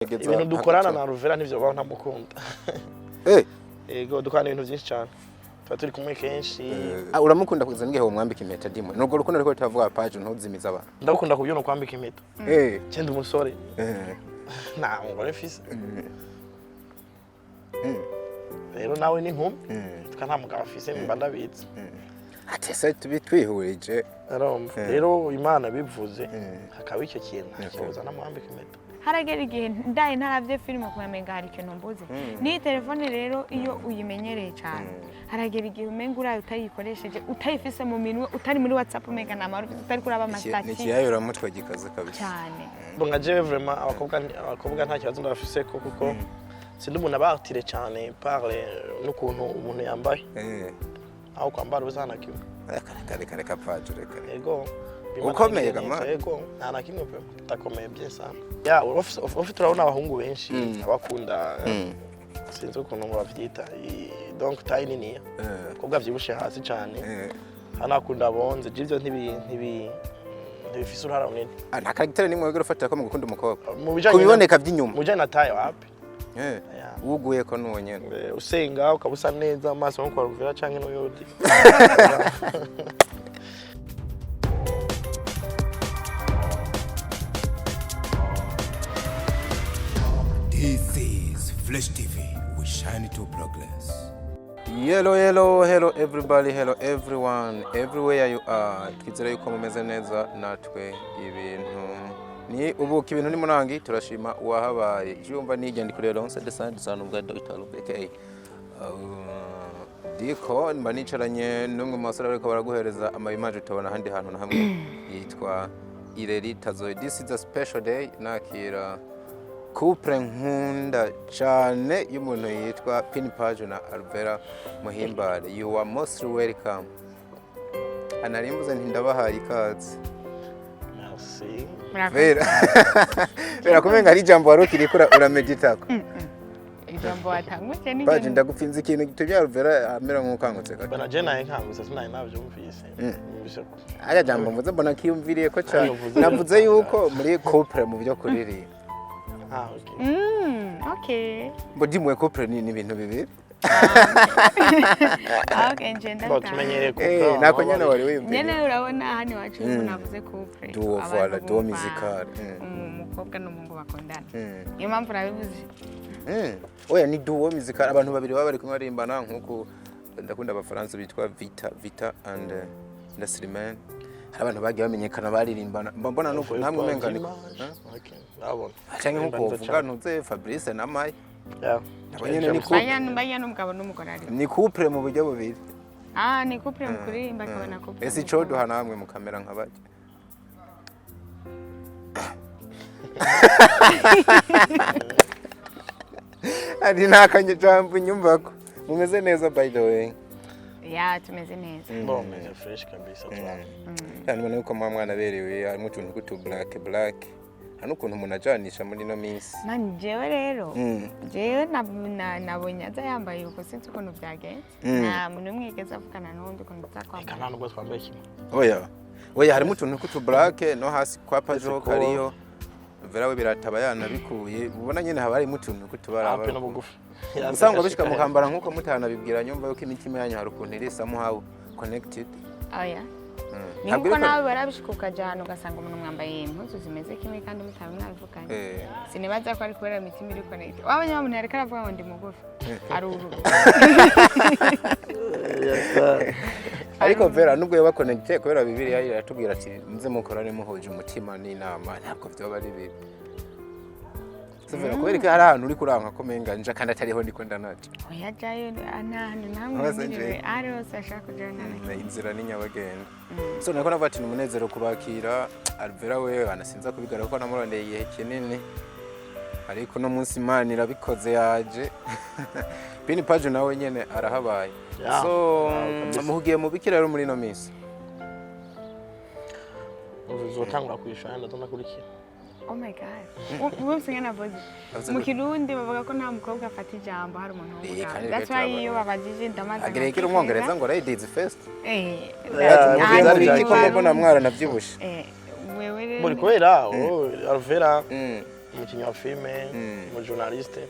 ibintu dukorana na Alvella nivyo baho Ndamukunda ego dukorana ibintu byinshi cyane tuba turi kumwe kenshi uramukunda kuza ngiye umwambika impeta dimwe nubwo rukundo ariko tavuga page ntuzimiza abantu ndakunda kubyona kwambika impeta cyende umusore na ngore fise rero nawe ni nkumi tukana mugabo afise mba ndabitse ati se tubitwihurije rero Imana bivuze hakaba icyo kintu cyoza namwambika impeta haragera igihe ndaye ntaravye filime kumamenga hari ikintu mbuze ni telefone rero iyo uyimenyereye cyane haragera igihe umenga urayo utayikoresheje utayifise mu minwe utari muri WhatsApp umenga namara utari kuraba amasitati ni kiyayura mutwe gikaze kabisa cyane bonga je vraiment abakobwa nta kibazo ndafise kuko sindi umuntu abatire cyane parle n'ukuntu umuntu yambaye aho kwambara ubuzana kimwe reka page reka ego ukomeye gama ego nta kimwe pe takomeye bien sana ya ofite turabona abahungu benshi abakunda sinzi ukuntu bavyita donc taille nini kobwa vyibushe hasi cyane anakunda bonze jivyo ntibifise uruhara runini nta character nimwe wegera ufatira ko mu gukunda umukobwa kubiboneka by'inyuma mujanye na taille wapi uguye ko nunyene usenga ukabusa neza amaso nko Alvella canke n'uyodi This is Flash TV. We shine to progress. Hello everybody, hello everyone, everywhere you are. Twizere yuko mumeze neza natwe ibintu ni ubuki ibintu ni murangi turashima uwahabaye jumva nigende kuri Ronse de Sand ubwa Dr. Lubeke diko mba nicaranye n'umwe mu basore bariko baraguhereza amayimaje tubona handi hantu na hamwe yitwa Ireri Tazo. This is a special day nakira couple nkunda cyane y'umuntu yitwa Pin Page na Alvella Muhimbare. You are most welcome. Anarimbuze ntindabahaye ikaze. Merci. Vera kumenga ari jambo warokiri kura urameditako. Ijambo watanguje ni Page ndagupfinza ikintu gitubya Alvella amera nk'ukangutse kaka. Bana je naye nkangutse sinaye navyumvise. Aya jambo mvuze mbona kiyumviriye ko cyane. Navuze yuko muri couple mu byo kuriri. Okay. Okay. Bodi mwe couple ni ibintu bibiri. Okay, njenda. Batumenyere couple. Nako nyene wari wiyumviriye. Nyene urabona hano wacu navuze couple. Duo voilà, duo musical. Umukobwa n'umuhungu bakundana. Iyo mpamvu nabivuze. Oya ni duo musical abantu babiri baba bari kumwe barimbana nkuko ndakunda abafaransa bitwa Vita and Nasriman. Hari abantu bagiye bamenyekana baririmbana mbona nuko namwe mengana. Okay. Abona. Cyangwa nkuko uvuga ntuze Fabrice na Mai. Nyene ni couple. Bayana umugabo n'umugore ari. Ni couple mu buryo bubiri. Ni couple mu kuririmba kabana couple. Ese cyo duhana hamwe mu kamera nk'abaje. Ari nakanye jambo nyumvako. Mumeze neza by the way. Ya tumeze neza. Meze fresh kabisa twaba. Cyane mbona yuko mwana berewe harimo utuntu kutu black. Hano ukuntu umuntu ajanisha muri no minsi. Man jewe rero. Jewe nabonye aza yambaye uko sinzi ukuntu byagenze. Nta muntu mwigeze avugana n'undi ukuntu tutakwambara. Kana nubwo twambaye kimwe. Oya harimo utuntu kutu black no hasi kwa pajo kariyo. Vera we birataba yanabikuye ubona nyene haba harimo utuntu kutubara ape no bugufi. Usanga bishika mukambara nkuko mutana bibwira nyumva yuko imitima yanyu hari ukuntu iri somehow connected. Oya. Niko nawe barabishika ukajana ugasanga umuntu mwambaye impuzu zimeze kimwe kandi mutabe mwabivuganye. Sinibaza ko ari kubera imitima iri connected. Wabonye umuntu yareka aravuga ngo ndi mugufi. Ari uru. Ariko Vera nubwo yaba connected kubera Bibiliya iratubwira ati muze mukorane muhoje umutima n'inama ntabwo byo bari bibi. Severa kubera hari ahantu uri kuranka ko menga nje kandi atariho ndiko ndanaje. Oya jayo namwe ari hose ashaka kujana inzira ni nyabagenda. So nako navuga ati umunezero kubakira Alvella we anasinza kubigara ko namurondeye igihe kinini. Ariko no munsi Imana irabikoze yaje. Pin Page nawe nyene arahabaye. So muhugiye mu bikira rero muri no minsi. Uzotangura kwishana ndazona kurikira. Oh my god. Ubu singana bozi. Mu Kirundi bavuga ko nta mukobwa afata ijambo hari umuntu w'umugabo. That's why iyo babajije ndamaza. Agerekera umwongereza ngo ladies first. Ari ko mbona mwara navyibushe. Wewe muri kubera Alvella umukinnyi wa filime umujournaliste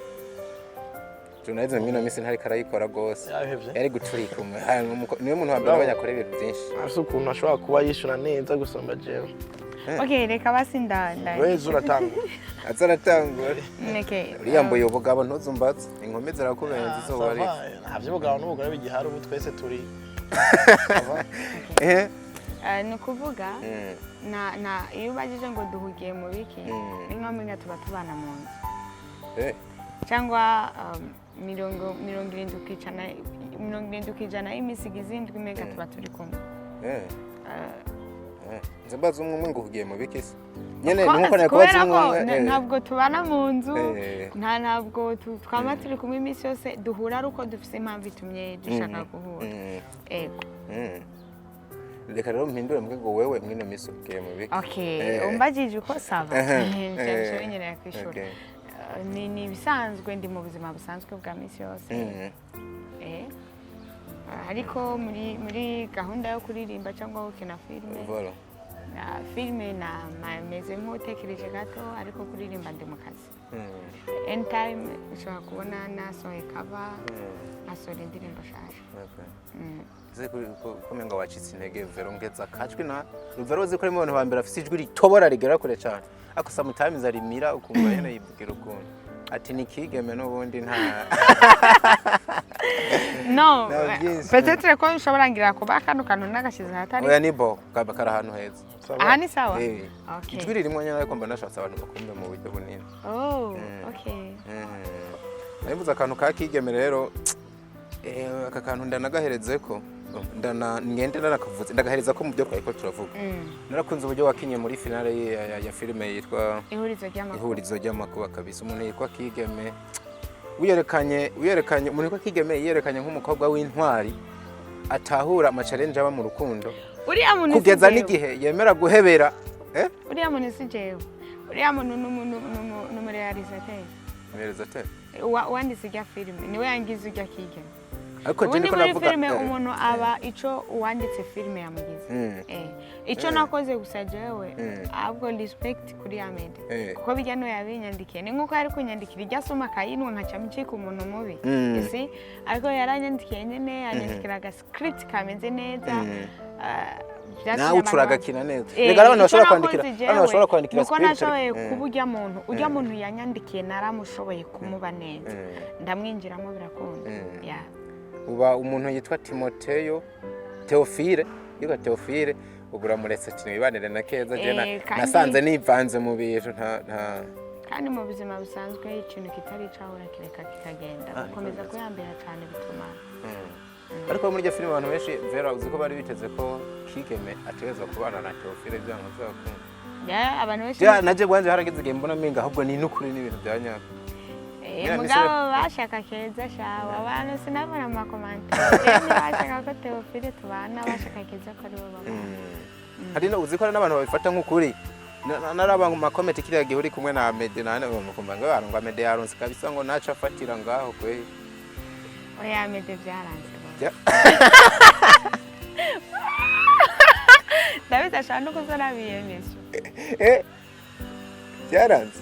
journalism ngino misi ntari karayikora gose yahevye yari guturika niwe muntu wa mbere abanyakora ibintu byinshi afite ukuntu ashobora kuba yishura neza gusomba jewe Okay, reka basi wezi uratanga azaratangura Okay. uriyambuye ubugabo ntuzumbatse inkome zirakubenza izo wari ntabyo ubugabo n'ubugore bigihari ubu twese turi ni ukuvuga iyo ubajije ngo duhugiye mu biki ni nk'amwe tuba tubana mu nzu cyangwa 70% y'imisigo izindwi mega tuba turi kumwe nzabaza umwe ngo uhugiye mu biki se nyene nuko nakubaza umwe ntabwo tubana mu nzu ntabwo twama turi kumwe iminsi yose duhura ari uko dufite impamvu itumye dushaka guhura ego reka rero mpindure mbwe ngo wewe mwino misi uhugiye mu biki okay umbajije uko saba cyane nyine kwishura ni bisanzwe ndi mu buzima busanzwe bwa misi yose ariko muri gahunda yo kuririmba cyangwa gukina filime meze nk'utekereje gato ariko kuririmba ndi mu kazi anytime ushobora kubona nasohoye cover nasohora indirimbo nshyashya kumenga wacitse intege vero ngeza kajwi na ruvero uzi ko ari mu bantu ba mbere afite ijwi ritobora rigera kure cyane ako sometimes arimira ukumva yene yibwira ukuntu ati nikigeme n'ubundi nta no peut-être ko ushobora ngira kuba kano kantu nagashize hatari oya ni bo kabakara ahantu heza aha ni sawa okay ijwi ririmo nyine ariko mba nashatse abantu bakumva mu buryo bunini okay nabivuze akantu ka kigeme rero aka kantu ndanagahereze ko ngende narakavuze ndagahereza ko mu byo twari ko turavuga narakunze uburyo wakinye muri finale ya filime yitwa ihurizo ry'amakuba kabisa umuntu yitwa Kigeme uyerekanye umuntu yitwa Kigeme yerekanye nk'umukobwa w'intwari atahura ama-challenge aba mu rukundo kugeza n'igihe yemera guhebera uriya muntu si jewe uriya muntu n'umurealisateur wanditse ijya filime niwe yangize ijya Kigeme ariko je niko navuga filime umuntu aba ico uwanditse filime yamugize ico nakoze gusa jewe ahubwo respect kuri Amede kuko bijya no yabinyandikiye ni nkuko ari kunyandikira ijya soma kayinwa nkaca mcika umuntu mubi isi ariko yaranyandikiye nyene yanyandikiraga script kameze neza nawe ucuragakina neza rega abantu bashobora kwandikira script nashoboye kubujya muntu yanyandikiye naramushoboye kumuba neza ndamwinjiramo birakunda uba umuntu yitwa Teofile ubura muretse kino ibanire na keza je nasanze nivanze mu bintu nta kandi mu buzima busanzwe ikintu kitari cahora kireka kikagenda gukomeza kuyambera cyane bituma ariko muri iyo filime abantu benshi vera uziko bari biteze ko Kigeme ateweza kubana na Teofile byanka zakunda abantu benshi naje gwanje harageze igihe mbona minga ahubwo ni nukuri n'ibintu byanyaka mugabo bashaka keza shawa abantu sinabona amakomantere bashaka ko Teofile tubana bashaka keza ko ari bo baba hari no uziko n'abantu babifata nk'ukuri naraba mu makomenti kiriya gihe uri kumwe na Amede nane bamukumva ngo barongo Amede yaronse kabisa ngo naca afatira ngaho kwe oya Amede byaranze David ashaka ko zarabiyemeje byaranze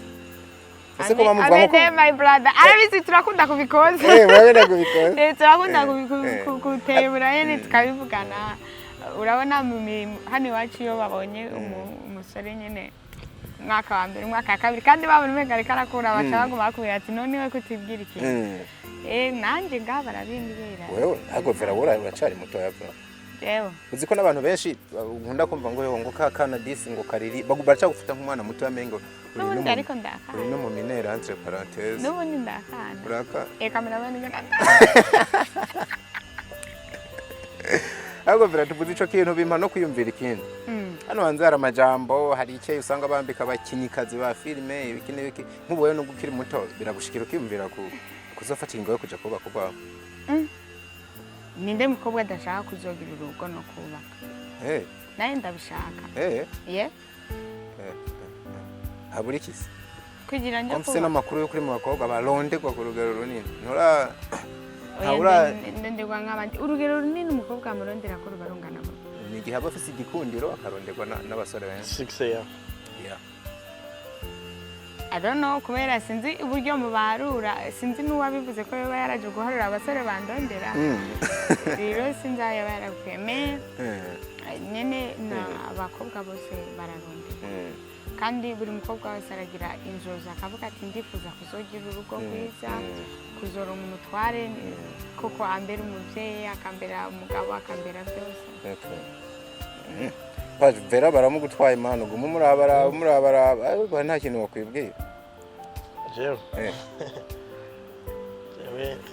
Amede my brother arabizi turakunda kubikoza murabena kubikoza turakunda kutebura yene tukabivugana urabona hano iwacu iyo babonye umusore nyene mwaka wa mbere mwaka wa kabiri kandi babona umwe ariko arakura baca baguma bakubwira ati none we kutibwira ikintu nanje ngaha barabimbwira wewe ntabwo vera uracari muto yapfa yewe uziko n'abantu benshi nkunda kumva ngo kakana disi ngo kariri baca gufata nk'umwana muto yamengo n'ubundi ariko ndakana no mu minera entre parenthèses n'ubundi ndakana uraka cameraman ngana ahubwo vera tuvuze ico kintu bimpa no kwiyumvira ikindi hano hanze hari amajambo hari icyo usanga bambika abakinyikazi ba filime ibiki n'ibiki nk'ubuwe no gukiri muto biragushikira ukiyumvira kuzofata ingo yo kuja kubaka kwawe ninde mukobwa adashaka kuzogira urugo no kubaka naye ndabishaka habura ikisi kugira njye kubaka n'amakuru yo kuri mu bakobwa barondegwa ku rugero runini ndendegwa nk'abandi urugero runini umukobwa amurondera ko rubarungana ni igihe aba afise igikundiro akarondegwa n'abasore benshi 6 year I don't know kubera sinzi uburyo mubarura sinzi n'uwabivuze ko yaba yaraje guharura abasore bandondera rero sinzi ayo yarakweme nyene na abakobwa bose bararondera kandi buri mukobwa wese aragira inzozi akavuga ati ndifuza kuzogira urugo rwiza kuzora umutware koko ambera umuvyeyi akambera umugabo akambera byose Paje vera baramugutwaye imana gumu murabara ariko nta kintu wakwibwira jewe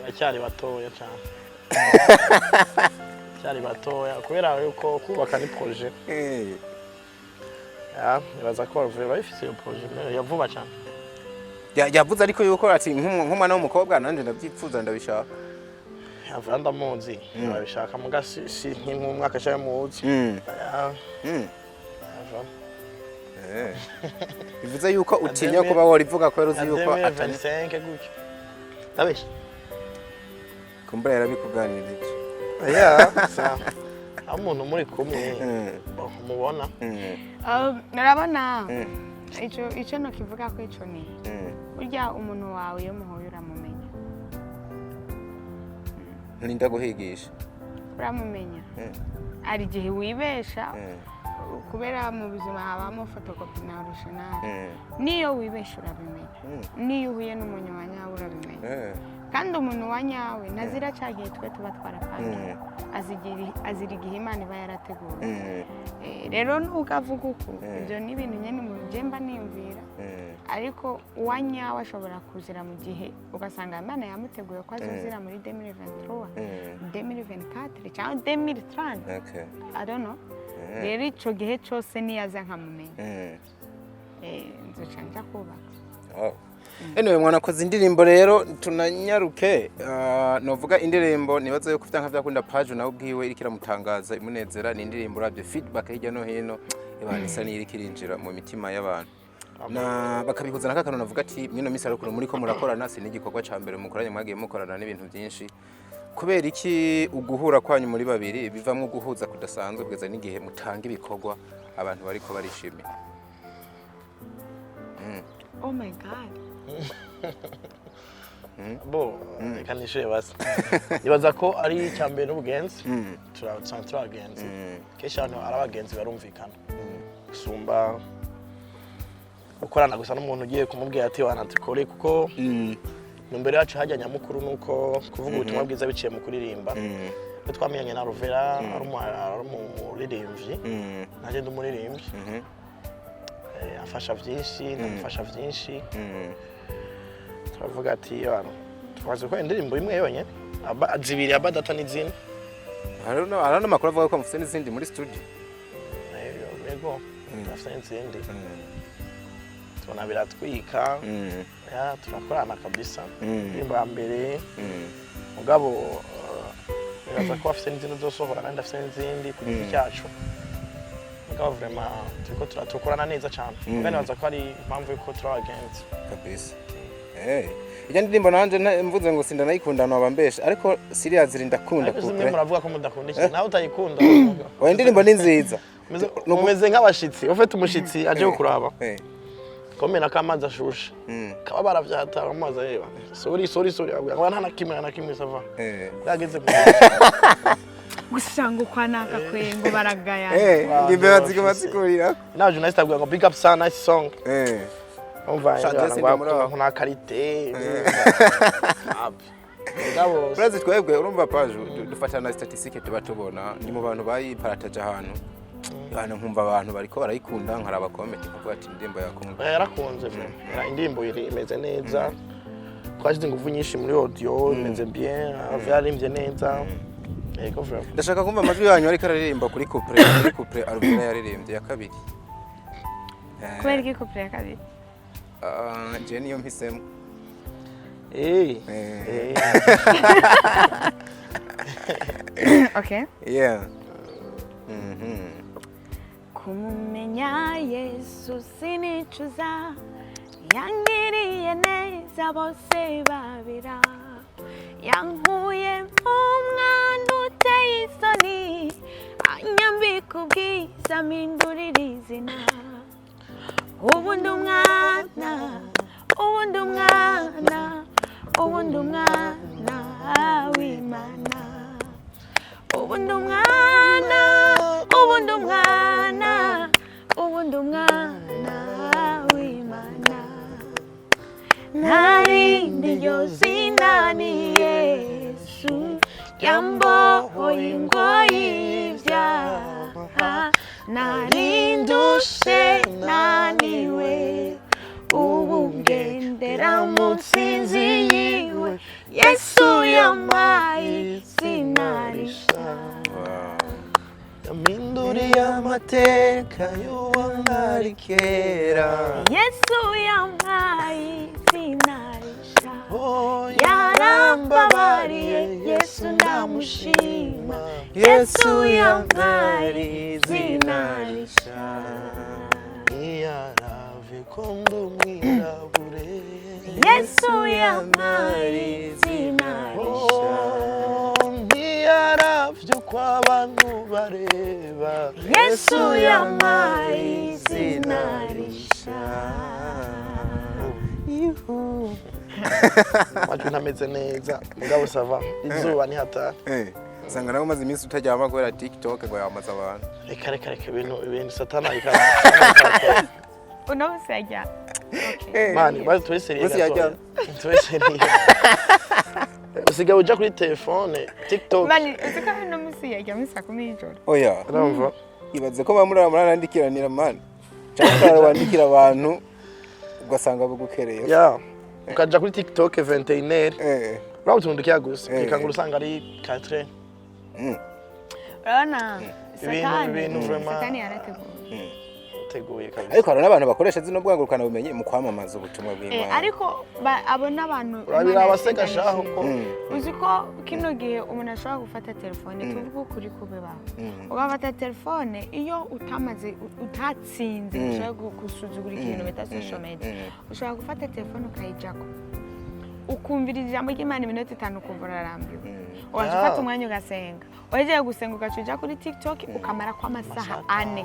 acyari batoya cyane cyari batoya kubera yuko kubaka ni projet nibaza ko bavura bifise iyo projet yavuba cyane yavuze ariko yuko ati nk'umwana w'umukobwa nanje ndabyipfuza ndabishaka yavuga ndamuzi babishaka mugasi si nk'umwaka cyane muzi bivuze yuko utinya kuba warivuga ko yaruzi yuko atari 25 gutyo abeshi kumbura yarabikuganirije sa umuntu muri kumwe mubona narabona ico no kivuga ko ico ni burya umuntu wawe yo muhoye uramumenya ntinda guhigisha uramumenya ari gihe wibesha kubera mu buzima habamo photocopy na original niyo wibesha urabimenya niyo uhuye n'umuntu wa nyawe urabimenya kandi umuntu wa nyawe nazira cyagiye twe tuba twarapanga azira igihe Imana iba yarateguye rero nukavuga uko ibyo ni ibintu nyene mu jemba niyumvira ariko uwa nyawe ashobora kuzira mu gihe ugasanga Imana yamuteguye ko azozira muri 2023 2024 cyangwa 2030 I don't know rero ico gihe cyose niyaza nkamumenya nzoca nja kubaka Anyway mwanakoze indirimbo rero tunanyaruke novuga indirimbo nibaza yo kufita nk'avyakunda page nawe ubwiwe irikira mutangaza imunezera ni indirimbo rabyo feedback hirya no hino ibana isa n'irikirinjira mu mitima y'abantu na bakabihuza nakakano navuga ati mwino misi ariko muri ko murakorana si n'igikorwa ca mbere mukoranye mwagiye mukorana n'ibintu byinshi kubera iki uguhura kwanyu muri babiri bivamwe guhuza kudasanzwe bweza n'igihe mutanga ibikorwa abantu bariko barishimira Oh my god bo kanishe basi nibaza ko ari cyambere n'ubugenzi turagenzi kesha hano arabagenzi barumvikana gusumba ukorana gusa n'umuntu ugiye kumubwira ati wanantikore kuko numbere yacu hajya nyamukuru nuko kuvuga ubutumwa bwiza biciye mu kuririmba twamenyanye na Alvella ari umuririmbyi naje ndumuririmbyi afasha byinshi namufasha byinshi turavuga ati abantu twaze ko indirimbo imwe yonyene zibiri abadata n'izindi arano makuru avuga ko mufite n'izindi muri studio yego afite n'izindi tubona biratwika turakorana kabisa indirimbo ya mbere mugabo biraza ko afite n'izindi zosohora kandi afite n'izindi ku giti cyacu mugabo vraiment turiko turakorana neza cyane kandi baza ko ari impamvu yuko turabagenzi kabisa ijya ndirimbo nanje mvuze ngo sinda nayikunda no bambesha ariko serious zirinda kunda kuko muravuga ko mudakunda iki nawe utayikunda wa indirimbo ni nziza umeze nk'abashitsi ufite umushitsi aje kuraba komena kamaza shusha kaba baravyata amazi reba sorry abwa nta nakimwe sava yageze gusanga kwa naka kwengo baragaya ngimbe bazikurirako na journalist abwa ngo big up sana nice song on va kuna qualité ngabo Praise twebwe urumva page dufatana statistique tuba tubona ni mu bantu bayiparataje ahantu yana nkumva abantu bariko barayikunda nkaraba comment kuko ati indirimbo yakumva yarakunze indirimbo imeze neza twashyize ingufu nyinshi muri audio imeze bien vyarimbye neza yego vraiment ndashaka kumva amajwi yanyu ariko aririmba kuri couple Alvella yaririmbye ya kabiri kubera iki couple ya kabiri je niyo mpisemo okay yeah kumumenya Yesu sinicuza yangiriye neza bose babira yankuye mu mwana uteye isoni anyambika ubwiza mpindurira izina ubu ndi umwana ubundi umwana ubundi umwana w'Imana ubundi umwana ubundi umwana ubundi umwana w'Imana narindi ryo zina ni Yesu yambohoye ingoyi y'ibyaha narindushe naniwe ubu ngendera mu nsinzi yiwe Yesu yampaye izina rishya yaminduriye amateka y'uwari kera Yesu yampaye izina rishya yarambabariye Yesu ndamushima Yesu yampaye izina rishya ntiyarave ko ndi umwirabure Yesu yampaye izina rishya ntiyaravye uko abantu bareba Yesu yampaye izina rishya amajwi ntameze neza mugabo sava izuba ni hatari usanga nawe umaze iminsi utaryama kubera TikTok ngo yamaze abantu reka ibintu satana ikaba uno musajya mani bazi tuweseriye gato tuweseriye usigaye uja kuri telefone TikTok mani usika no musiyajya misa kumijoro oya urumva ibaze ko bamurara murandikiranira mani cyangwa wandikira abantu ugasanga bugukereye ya ukaja kuri TikTok 21h rawo tundukiya gusa kikangura usanga ari 4 urabona ibintu vraiment satani yarateguye teguye kabisa ariko hari n'abantu bakoresha zino bwangurukana bumenye mu kwamamaza ubutumwa bw'Imana ariko abo n'abantu urabira abaseka shaho ko uzi ko kino gihe umuntu ashobora gufata telefone tuvuga ukuri kubebaho ugafata telefone iyo utamaze utatsinze ushobora gusuzugura ikintu bita social media ushobora gufata telefone ukayijako ukumvira ijambo ry'Imana iminota 5 ukumva urarambiwe waje ufata umwanya ugasenga waje gusenga ugacuja kuri TikTok ukamara kwa amasaha 4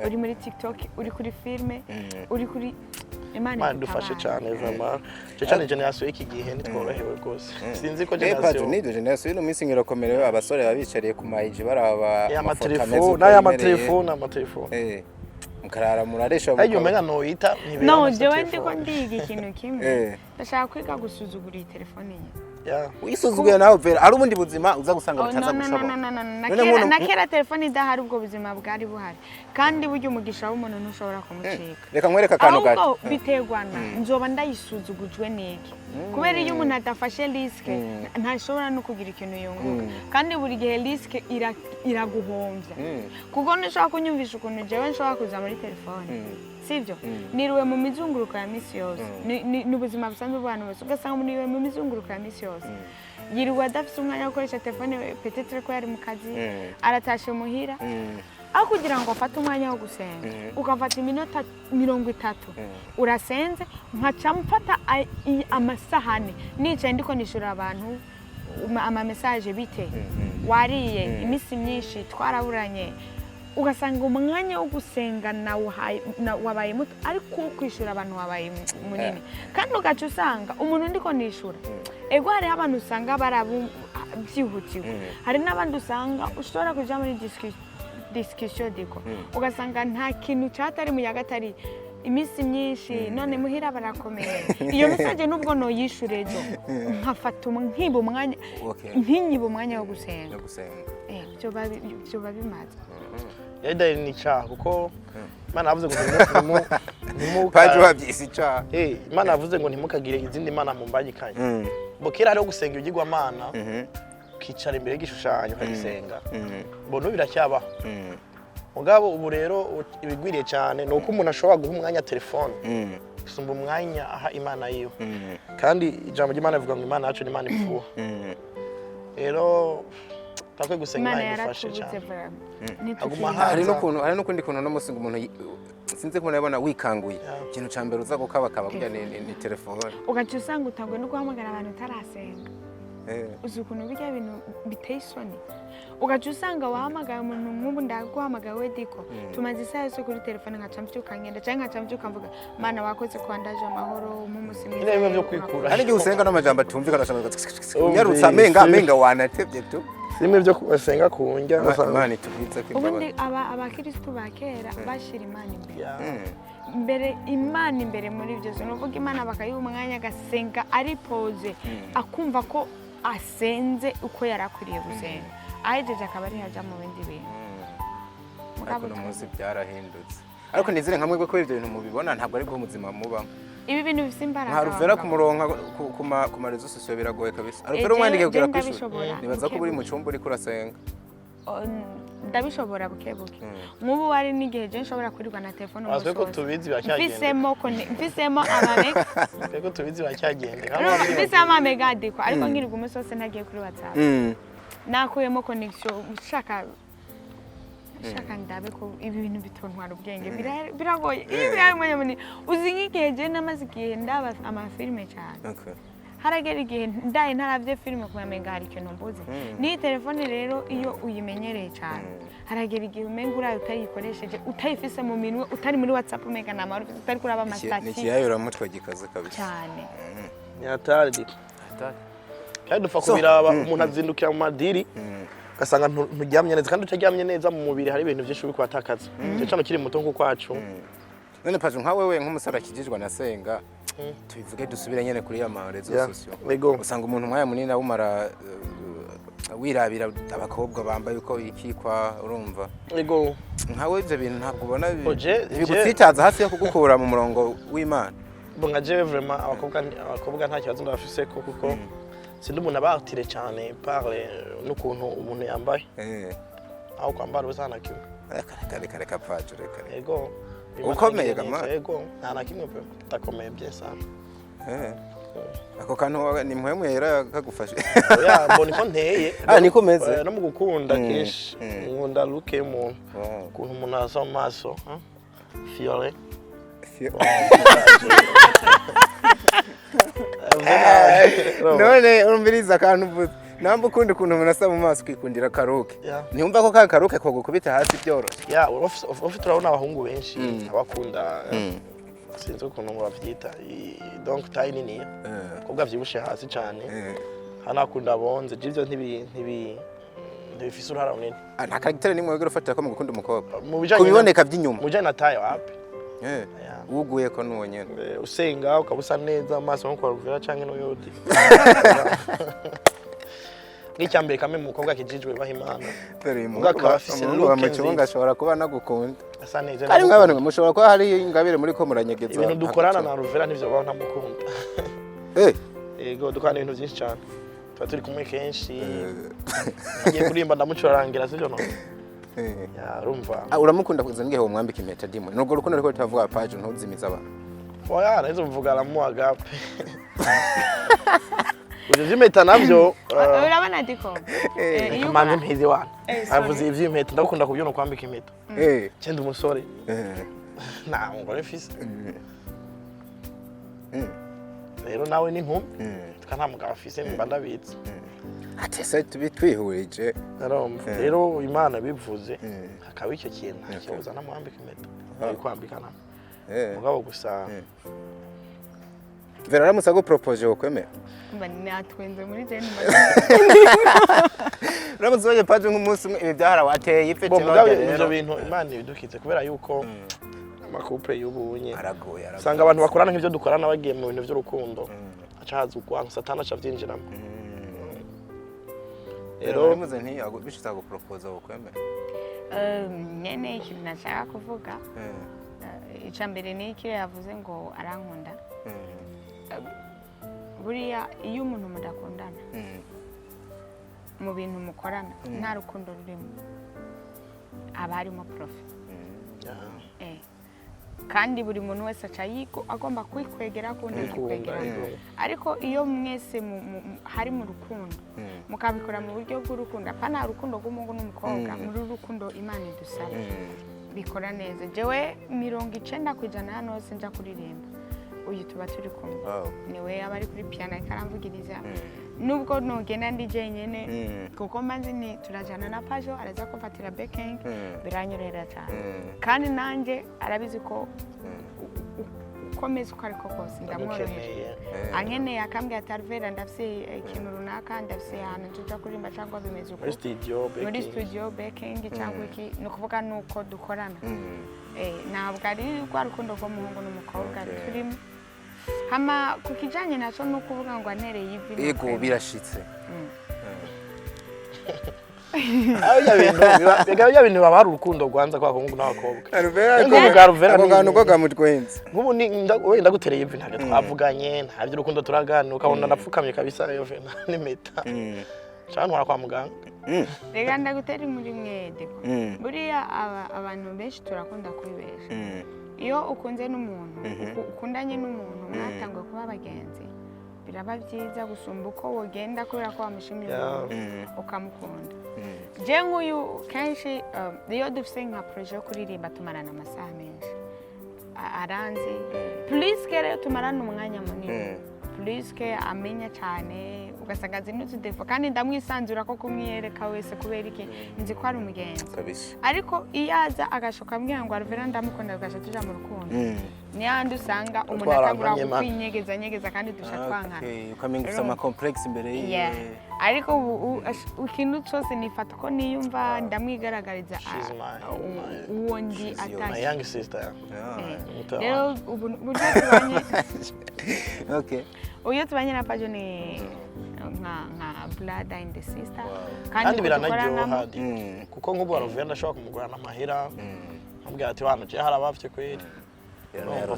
uri muri TikTok uri kuri filme uri kuri Imana dufashe cyane vraiment cyane generation y'iki gihe nitworohewe rwose sinzi ko generation ni generation ino minsi ngirakomerewe abasore babicariye ku mayiji baraba amatelefone mukarara muraresha ayo menga no yita no jewe ndiko ndiga ikintu kimwe ndashaka kwiga gusuzugura iyi telefone ye wisuzuguye nawe vera ari ubundi buzima uza gusanga butaza gushobora nakera telefone idahari ubwo buzima bwari buhari kandi buryo umugisha w'umuntu ntushobora kumucika reka nkwereka akantu gato ahubwo biterwana nzoba ndayisuzugujwe niki kubera iyo umuntu atafashe risk ntashobora no kugira ikintu yunguka kandi buri gihe risk iraguhombya kuko nshaka kunyumvisha ukuntu jewe nshobora kuza muri telefone sivyo niriwe mu mizunguruko ya misi yose ni ubuzima busanzwe bw'abantu bose ugasanga niriwe mu mizunguruko ya misi yose yiriwe adafite umwanya wo gukoresha telefone peut-être ko yari mu kazi aratashe muhira aho kugira ngo afate umwanya wo gusenga ukafata iminota 30 urasenze nkaca mfata amasahane nicaye ndiko nishura abantu ama message bite wariye imisi myinshi twaraburanye ugasanga umwanya wo gusenga wabaye muto ariko kwishura abantu wabaye munini kandi ugaca usanga umuntu ndiko nishura ego hari abantu usanga barabu byihutiwe hari n'abandi usanga ushobora kuja muri discussion diko ugasanga nta kintu cyatari mu yagatari imisi myinshi none muhira barakomeye iyo message nubwo no yishurejo nkafata nkiba umwanya nkinyiba umwanya wo gusenga byo babimaze yadari ni cyaha kuko Imana yavuze ngo paje wabyisi cyaha Imana yavuze ngo ntimukagire izindi mana mu mbagikanye bokera ari gusenga ugirwa mana kicara imbere y'igishushanyo kagisenga mbona biracyabaho mugabo ubu rero ibigwiriye cyane nuko umuntu ashobora guha umwanya telefone gusumba umwanya aha Imana yiwe kandi ijambo ry'Imana rivuga ngo Imana yacu ni Imana ifuha rero takwe gusenga Imana idufashe cyane hari n'ukundi kuntu no musinga umuntu sinzi ko nabona wikanguye ikintu cyambere uza gukabakaba burya ni telefone ugaca usanga utangwe no guhamagara abantu utarasenga uzi ukuntu bijya bintu biteye isoni ugaca usanga wahamagaye umuntu nk'ubu ndaguhamagaye we diko tumaze isaha yose kuri telefone nkaca mbyuka ngenda cyangwa nkaca mbyuka mvuga mana wakoze kwandaje amahoro nk'umusi mwiza ibintu byo kwikura hari igihe usenga n'amajambo atumvikana unyarutsa amenga wanatebye tu simwe byo kusenga kunjya Imana itubwiza ko ubundi abakristo ba kera bashira Imana imbere Imana imbere muri ibyo zo nuvuga Imana bakayiha umwanya agasenga ari pose akumva ko asenze uko yarakwiriye gusenga ahejeje akaba ari haja mu bindi bintu ariko no munsi byarahindutse ariko nizire nkamwe ko ibyo bintu mubibona ntabwo ari bwo muzima muba ibi bintu bifite imbaraga haruvera ku muronka ku marezo sosiyo biragoye kabisa aruvera umwandike kugira kwishura nibaza ko buri mu cyumba uri kurasenga ndabishobora bukebuke nk'ubu wari n'igihe je nshobora kurirwa na telefone umusozi ko tubizi bacyagenda mfisemo amamega ko tubizi bacyagenda mfisemo amamega adiko ariko nkirirwa umusozi ntagiye kuri WhatsApp nakuyemo connection ushaka ndabe ko ibi bintu bitontwara ubwenge biragoye ibi biragoye munini uzi nk'igihe je namaze igihe ndaba amafilme cyane haragera igihe ndaye ntaravye filme kumwambika hari ikintu mbuze ni telefone rero iyo uyimenyereye cyane haragera igihe umenga urayo utayikoresheje utayifise mu minwe utari muri WhatsApp umega namara utari kuraba amasitati nikiyayura mutwe gikaze kabisa cyane nyatari kandi dupfa kubiraba umuntu azindukira mu madiri gasanga nturyamye neza kandi utaryamye neza mu mubiri hari ibintu byinshi biko atakaza cyo cyano kiri muto nko kwacu none paje nka wewe nk'umusara kijijwa nasenga tubivuge dusubire nyene kuri ya marezo sosiyo usanga umuntu mwaya munini abumara wirabira abakobwa bambaye uko ikikwa urumva yego nkawe ivyo bintu ntabwo ubona bigutsitaza hasi yo kugukura mu murongo w'Imana bonga je vraiment abakobwa nta kibazo ndafise ko kuko sindi umuntu abatire cyane parle n'ukuntu umuntu yambaye aho kwambara ubusana kimwe reka paje reka yego ukomeye kama yego nta na kimwe pe takomeye bien sana ako kantu ni muhemwe yera kagufashe ya mboni ko nteye niko meze no mu gukunda kish nkunda luke umuntu ukuntu umuntu asa mu maso fiore none urumviriza akantu uvuze namba ukundi ukuntu umuntu asa mu maso kwikundira karuke ntiyumva ko ka karuke ko gukubita hasi byoroshye ya ufite turabona abahungu benshi abakunda sinzi ukuntu bavyita donc taille nini kobwa vyibushe hasi cyane hanakunda bonze jivyo ntibifise uruhara runini nta karagiteri nimwe wegera ufatira ko mu gukunda umukobwa kubiboneka by'inyuma mujanye na taille wapi uguye ko nuwo nyene usenga ukabusa neza amaso nko kwaruvira canke n'uyodi n'icyambere kamwe mu mukobwa kijijwe bahimana mugakaba afise look nziza ashobora kuba nagukunda asa neza ari mwabantu mushobora kuba hari ingabire muri ko muranyegeza ibintu dukorana na ruvera nivyo baho ntamukunda yego dukana ibintu byinshi cyane tuba turi kumwe kenshi ngiye kurimba ndamucurarangira sivyo no ya rumva uramukunda kuza ngiye umwambika impeta dimwe nubwo rukundo riko tutavuga page ntuzimiza abantu oya nazo mvuga aramuaga uje impeta navyo urabona diko iyo manje mpizi wana avuze ivyo impeta ndakunda kubyona kwambika impeta cyenda umusore na ngore fise rero nawe ni nkumi tukana mugabo afise mba ndabitse atese tubitwihurije rero Imana bivuze hakaba icyo kintu cyoza namwambika impeta ari kwambikana mugabo gusa Vera ramusa go propose wokwemera mba natwenze muri je ramusa waje paje nk'umunsi ibi byahara wateye ipete mugabo ibyo bintu Imana ibidukize kubera yuko amakouple y'ubunye aragoye sanga abantu bakorana nk'ivyo dukorana bagiye mu bintu by'urukundo acaza ukwanka satana acavyinjiramo rero ramusa ntiyago bishitsa go propose wokwemera nene ikintu nashaka kuvuga icambere ni iki yavuze ngo arankunda buriya iyo umuntu mudakundana mu bintu mukorana nta rukundo rurimo aba arimo profit kandi buri muntu wese acayigo agomba kwikwegera kundi kwikwegera ariko iyo mwese hari mu rukundo mukabikora mu buryo bw'urukundo apana rukundo rw'umuhungu n'umukobwa muri rukundo Imana idusaba bikora neza jewe 90% hano hose nja kuririmba uyu tuba turi kumwe niwe aba ari kuri piano akaramvugiriza nubwo nogenda ndi jenyene kuko manzi ni turajana na Pajo araza kufatira backing biranyurera cyane kandi nanje arabizi ko komeza uko ariko kose ndamworoheje ankeneye akambwira ati Alvella ndafise ikintu runaka ndafise ahantu tuja kurimba cyangwa bimeze uko muri studio backing cyangwa iki ni ukuvuga nuko dukorana ntabwo ari rwa rukundo rw'umuhungu n'umukobwa turimo hama ku kijanye naco no kuvuga ngo anereye ivi ego birashitse ya bintu baba hari urukundo rwanza kwa bahungu n'abakobwa ako kantu ko gamutwenze nk'ubu wenda gutereye ivi ntabwo twavuganye nta by'urukundo turagana ukabona napfukamye kabisa n'impeta cyane ntwara kwa muganga rega ndagutera muri mwede buriya abantu benshi turakunda kwibesha iyo ukunze n'umuntu ukundanye n'umuntu mwatangwe kuba abagenzi biraba byiza gusumba uko wogenda kubera ko wamushimye ukamukunda je nk'uyu kenshi iyo dufise nka projet yo kuririmba tumarana amasaha menshi aranzi please kere tumarana umwanya munini please ke amenya cyane ugasanga azi n'utudefo kandi ndamwisanzura ko kumwiyereka wese kubera iki nzi ko ari umugenzi ariko iyo aza agashoka ambwira ngo Alvella ndamukunda agasha tuja mu rukundo ni handi usanga umuntu atagura kwinyegeza kandi dusha twankana ukamenga ufite ama complex imbere yiwe ariko ikintu cyose nifata ko niyumva ndamwigaragariza uwo ndi atashye my young sister rero uburyo tubanye uyo tubanye na Pajo ni nka blood and the sister kandi biranaryoha kuko nk'ubu Alvella ndashobora kumugurana amahera ambwira ati wana je harabafite kweri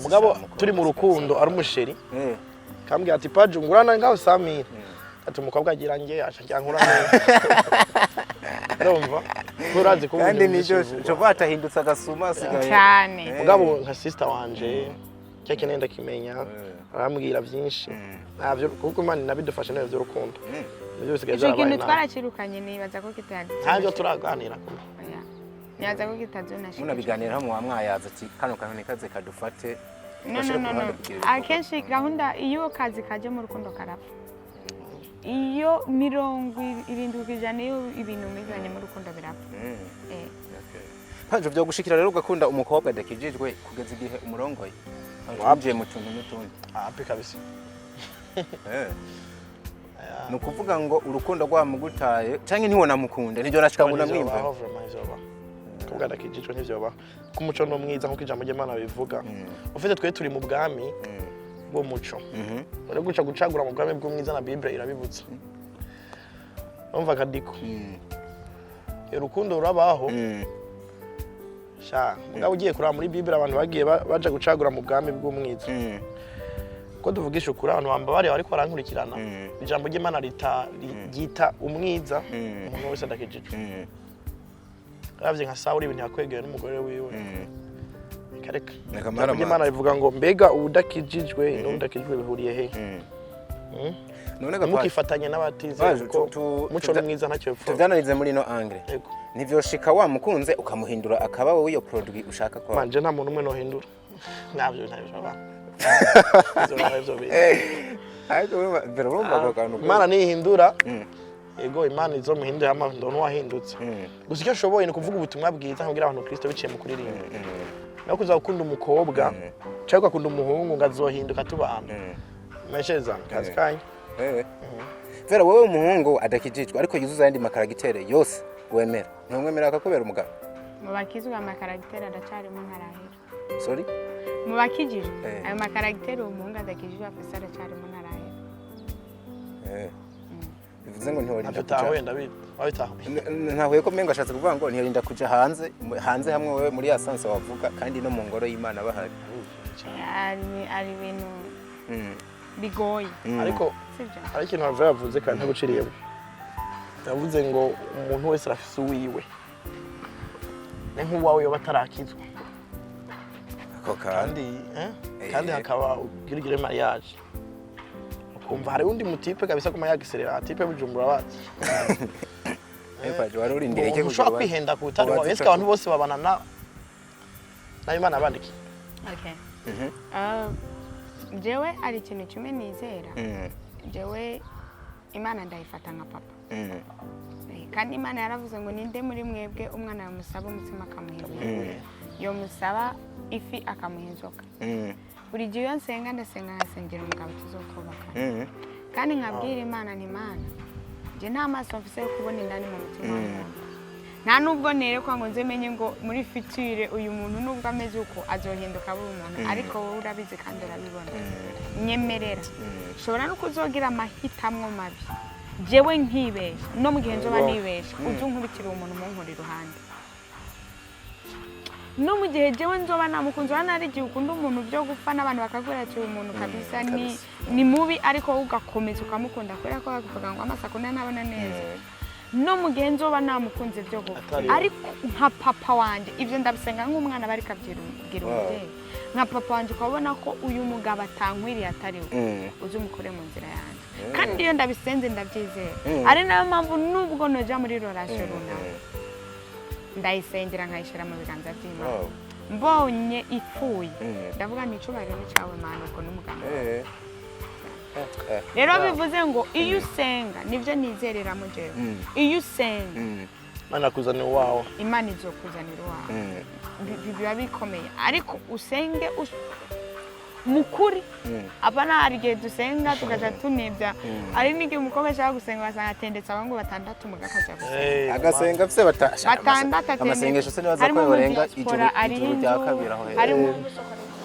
mugabo turi mu rukundo ari umusheri kambwira ati Pajo ngurana ngaho Samira ati umukobwa agira nge aca nkura urumva urazi ko kandi nijo cyo batahindutse agasuma asigaye cyane mugabo nka sister wanje cyake nenda kimenya arambwira byinshi navyo kuko Imana nabidufashe neza by'urukundo ibyo bisigaye byarabaye ikintu twarakirukanye nibaza ko kitari ntabyo turaganira kumwe nibaza ko kitazonashika munabiganira mu wamwayaza ati kano kantu nikaze kadufate no akenshi gahunda iyo kazi kaje mu rukundo karapfa iyo 70% iyo ibintu mizanye mu rukundo birapfa Pajo byo gushikira rero ugakunda umukobwa adakijijwe kugeza igihe umurongoye wabye mu tuntu n'utundi api kabisa nukuvuga ngo urukundo rwamugutaye canke ntiwo namukunda nivyo nashika ngo namwimve kuvuga adakijijwe ntivyoba ku muco no mwiza nkuko ijambo ry'Imana bivuga ufite twe turi mu bwami bwo muco uri gucagura mu bwami bw'umwiza na Bible irabibutsa umva kadiko urukundo rurabaho sha mugabo ugiye kuraba muri Bible abantu bagiye baje gucagura mu bwami bw'umwiza ko tuvugisha ukuri abantu bambabare ariko barankurikirana ijambo ry'Imana ryita umwiza umuntu wese adakijijwe ravye nka Sauli ibintu yakwegeye n'umugore wiwe kareka ijambo ry'Imana rivuga ngo mbega ubudakijijwe n'ubudakijijwe bihuriye he none mukifatanye n'abatize ko muco n'umwiza ntacyo bipfa tuvyananize muri no angle nivyoshika wa mukunze ukamuhindura akaba wowe iyo produit ushaka ko manje nta muntu umwe no hindura navyo baba Imana nihindura ego Imana izo muhindura amando no wahindutse gusa icyo shoboye ni kuvuga ubutumwa bwiza nkubwira abantu Kristo biciye mu kuririmba no kuza gukunda umukobwa cyangwa gukunda umuhungu ngazohinduka tubana mesheza kazi kanye Vera wowe umuhungu adakijijwe ariko yuzuza yandi makaragitere yose wemera ntumwemera akakubera umugabo mu bakizwe amakaragitere adacari mu ntarahera sorry mu bakijijwe ayo makaragitere umuhungu adakijijwe afise adacari mu ntarahera bivuze ngo ntiworinda kuja ndabita wabitaho ntahuye ko mengo ashatse kuvuga ngo ntiyorinda kuja hanze hamwe wewe muri essence wavuga kandi no mu ngoro y'Imana bahari ari ibintu bigoye ariko ikintu Alvella yavuze kandi ntaguciriyemo yavuze ngo umuntu wese arafise uwiwe ne nk'uwawe yo batarakizwa kandi hakaba girigire mariage ukumva hari undi mutipe kabisa kuma yagiserera tipe bujumbura bazi Pajo warurindire iki ushobora kwihenda ku utari wa eske abantu bose babana na Imana bandiki jewe ari ikintu kimwe nizera jewe Imana ndayifata nka papa kandi Imana yaravuze ngo ninde muri mwebwe umwana yamusaba umutsima akamuha yo musaba ifi akamuha inzoka buri gihe iyo nsenga ndasenga nkasengera umugabo tuzokubaka kandi nkabwira Imana nti Imana je nta maso mfise yo kubona indani mu mutima wanjye nta nubwo nerekwa ngo nzemenye ngo muri fitire uyu muntu nubwo ameze uko azohinduka aba umuntu ariko wowe urabizi kandi urabibona nyemerera ushobora no kuzogira amahitamwo mabi jewe nkibesha no mu gihe nzoba nibesha uzunkurikira umuntu munkora iruhande no mu gihe jewe nzoba namukunze nari igihe ukunda umuntu byo gupfa n'abantu bakagura ati uyu muntu kabisa ni mubi ariko wowe ugakomeza ukamukunda kubera ko bavuga ngo amasakunda nabona neza no mu gihe nzoba namukunze byo gupfa ariko nka papa wanje ivyo ndabisenga nk'umwana bari kabyirugira umubyeyi nka papa wanje ukabona ko uyu mugabo atankwiriye atari we uzumukore mu nzira yanjye kandi iyo ndabisenze ndabyizera ari nayo mpamvu nubwo noja muri relation runaka ndayisengera nkayishira mu biganza by'Imana mbonye ipfuye ndavuga ni icubahiro n'icyawe Mana uko n'umugabo rero bivuze ngo iyo usenga nivyo nizerera mu jewe iyo usenga Imana kuzanira wawe Imana izokuzanira wawe biba bikomeye ariko usenge mukuri abana hari igihe dusenga tugaja tunebya ari n'igihe umukobwa ashaka gusenga basanga atendetse abangu batandatu mugakaja gusenga agasenga afise batandatu amasengesho se nibaza ko yorenga ijuru rya kabiri aho ari mu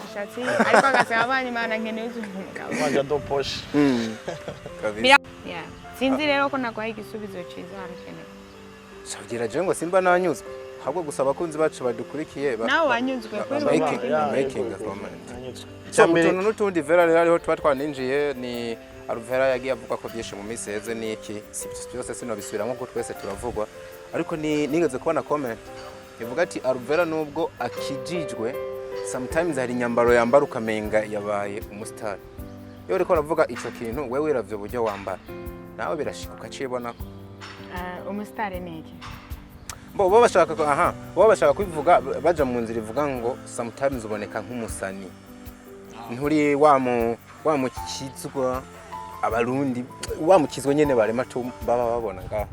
bushatsi ariko agasenga abana Imana nkeneye uzumugabo Imana doposhe sinzi rero ko nagwaye igisubizo ciza harakeneye shagira je ngo simba nanyuzwe ahubwo gusa abakunzi bacu badukurikiye nawe wanyuzwe making a comment cyamutunu n'utundi vera rero ariho twa twaninjiye ni Alvella yagiye avuga ko byinshi mu miseze ni iki byose sinobisubira nko twese turavugwa ariko nigeze kubona comment ivuga ati Alvella nubwo akijijwe sometimes hari nyambaro yambara ukamenga yabaye umustar yo riko aravuga ico kintu wewe iravyo buryo wambara nawe birashika ukacibona ko umustar niki bo bashaka kwivuga baja mu nzira ivuga ngo sometimes uboneka nk'umusani nturi wa mukizwa abarundi wa mukizwa nyene barema baba babona ngaho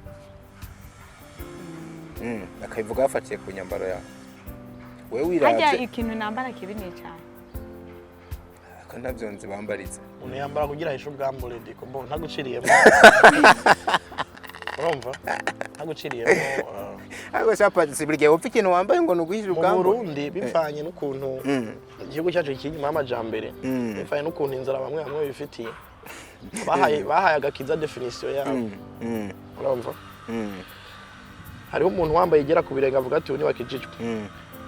akayivuga afatiye ku nyambaro yawe wewe wiravye hajya ikintu nambara kibini cyane ko ntabyo nzi bambariza umuntu yambara kugira hisho bwambure ndiko mbo ntaguciriyemo urumva ntaguciriyemo ariko cyapatse buri gihe upfa ikintu wambaye ngo nuguhije ubwambure mu Burundi bivanye n'ukuntu igihugu cyacu kinyuma amajambere bivanye n'ukuntu inzara bamwe bifitiye bahaye agakiza definition yabo urumva hariho umuntu wambaye igera ku birenge avuga ati uyu ni wakijijwe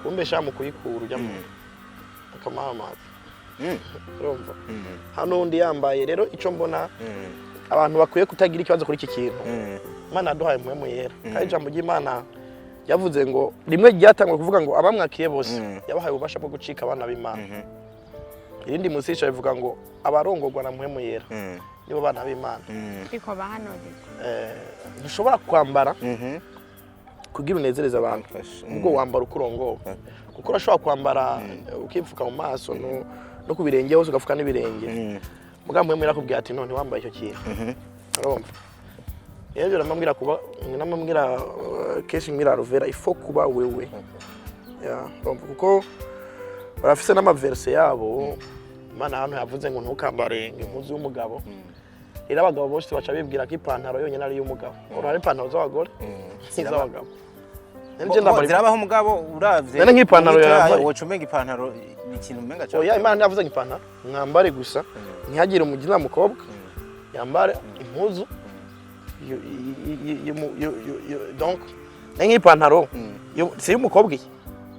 kumbe shamu kuyikura ujya mu akamamaza urumva hano undi yambaye rero ico mbona abantu bakwiye kutagira ikibazo kuri iki kintu Imana aduhaye muhemu yera kandi ijambo ry'Imana yavuze ngo rimwe ryatangwa kuvuga ngo abamwakiye bose yabahaye ububasha bwo gucika abana b'Imana irindi musisha bivuga ngo abarongorwa na muhemu yera nibo bana b'Imana ariko bahanogeye ntushobora kwambara kugira unezereza abantu ubwo wambara ukurongowe kuko urashobora kwambara ukipfuka mu maso no ku birenge hose ugafuka n'ibirenge mugambo mwemera kubwira ati none wambaye icyo kintu urumva rero namambwira keshi ngira Alvella ifo kuba wewe urumva kuko barafise n'amaverse yabo Imana hano yavuze ngo ntukambare impuzu y'umugabo rero abagabo bose baca bibwira ko ipantaro yonyine ari y'umugabo urare ipantaro z'abagore z'abagabo zirabaho umugabo uravye nene nk'ipantaro yawe wocumenga ipantaro ikintu umenga cyane oya Imana yavuze nk'ipantaro mwambare gusa ntihagire umugina mukobwa yambare impuzu donc nk'ipantaro si y'umukobwa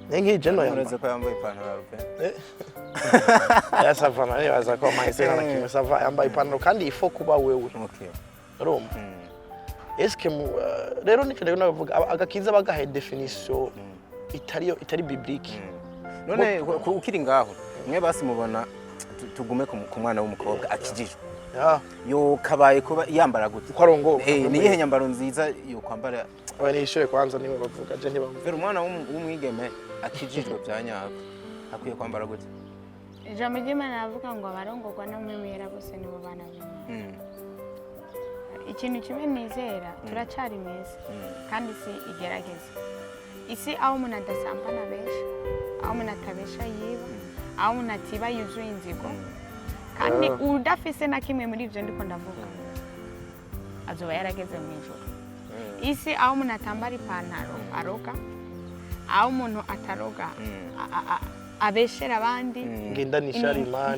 nk'ijeno yambaye ko yambaye ipantaro ya savana rero azako mahise na kimwe sava yambaye ipantaro kandi ifo kuba wewe urumva eske rero nicyo rero navuga agakiza bagahe definition itari biblique none ukiri ngaho mwe basi mubona tugume ku mwana w'umukobwa akijijwe yo kabaye kuba yambara gute ko arongo ni ihe nyambaro nziza yo kwambara oya nishoye kwanza niwe bavuga je ntibamvera umwana w'umwigeme akijijwe byanyabo akwiye kwambara gute ijambo ry'Imana ravuga ngo abarongorwa n'umwemera bose nibo bana b'Imana. Ikintu kimwe nizera turacari mwiza kandi isi igerageza. Isi aho umuntu adasambana benshi, aho umuntu atabesha yiba, aho umuntu atiba yuzuye inzigo, kandi udafise na kimwe muri ivyo ndiko ndavuga azoba yarageze mu ijuru. Isi aho umuntu atambara ipantaro aroga, aho umuntu ataroga abeshera abandi,